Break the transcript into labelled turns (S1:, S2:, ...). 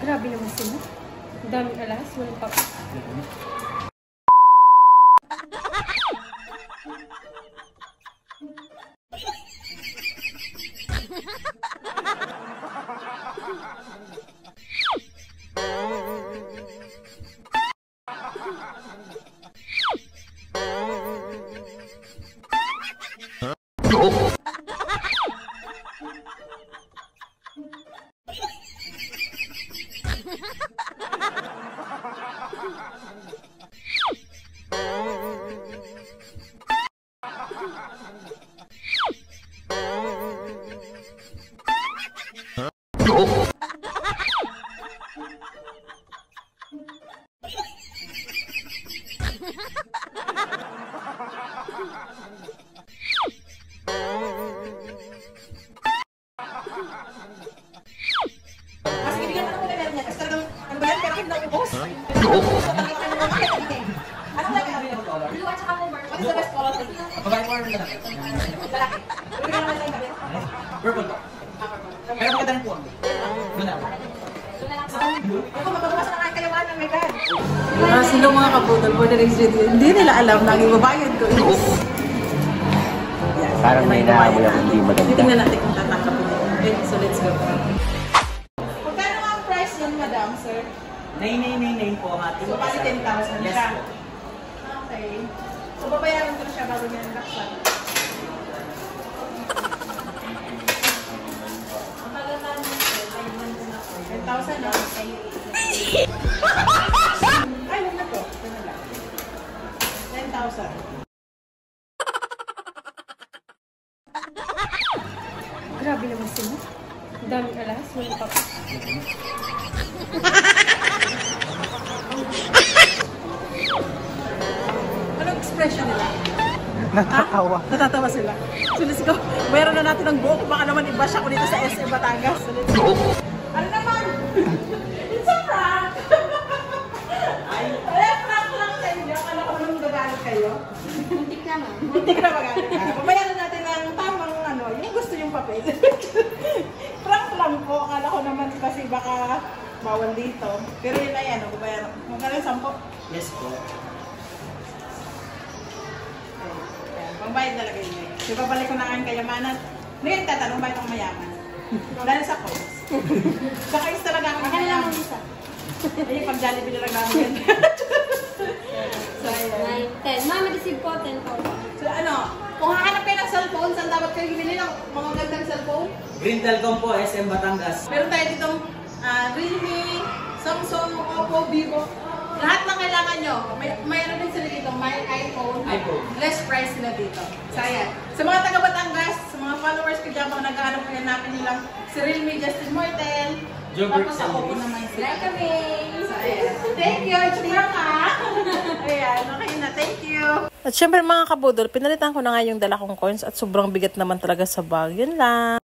S1: Grabe naman sila. Ang daming alas, walang papa.
S2: Sila mga kabudol, for the reason, hindi nila alam na ang ibabayad ko is
S3: parang may naamoy ako hindi maganda.
S2: Tingnan natin kung tatanggapin nila. Okay, so let's go. Magkano ang price yun, madam, sir?
S3: 9,999 po ang ating.
S2: So, pati 10,000
S3: yes,
S2: siya.
S3: po.
S2: Okay. So, babayaran ko na siya bago niya naksan. Ang pagkatan mo, sir, 10,000 na. Ay, wag na to. Ito na lang. 10,000.
S1: Grabe naman sila. Ang daming alas, walang papa.
S2: Anong expression nila?
S3: Natatawa.
S2: Natatawa sila. So let's go. Mayroon na natin ng buhok. Baka naman iba siya ko dito sa SM Batangas. So let's go. Ano naman? It's a prank! Ay, prank lang sa inyo. Akala ko naman magalit kayo.
S1: Muntik na nga.
S2: Hindi ka na magalit. Pabayaran natin ng tamang ano, yung gusto yung papel. Prank lang po. Akala ko naman kasi baka bawal dito. Pero yun na yan. Pabayaran. Magkano yung 10?
S3: Yes po.
S2: Pangbayad talaga yun. So, babalik ko na ang kayamanan. Ngayon tatanong ba itong mayaman? Dahil sa coins. Sa coins talaga ako mayaman. Ay, pag Jollibee na lang namin. So, ayan.
S1: 10. Mama, receive po, 10 po.
S2: So, ano, kung hahanap kayo ng cellphone, saan dapat kayo bibili ng mga gandang cellphone?
S3: Green Telcom po, SM Batangas.
S2: Meron tayo ditong Realme, Samsung, Oppo, Vivo. Lahat ng kailangan nyo. Mayroon din sila dito, may iPhone. Less price sila dito. So, ayan. Sa mga taga Batangas, sa mga followers ko dyan, kung naghahanap kayo natin nilang si Realme Justin Mortel. Tapos ako po naman sila.
S1: Like kami!
S2: So, ayan. Thank you! Chira ka! Ayan, okay na. Thank you! At syempre mga kabudol, pinalitan ko na nga yung dala kong coins at sobrang bigat naman talaga sa bag. Yun lang.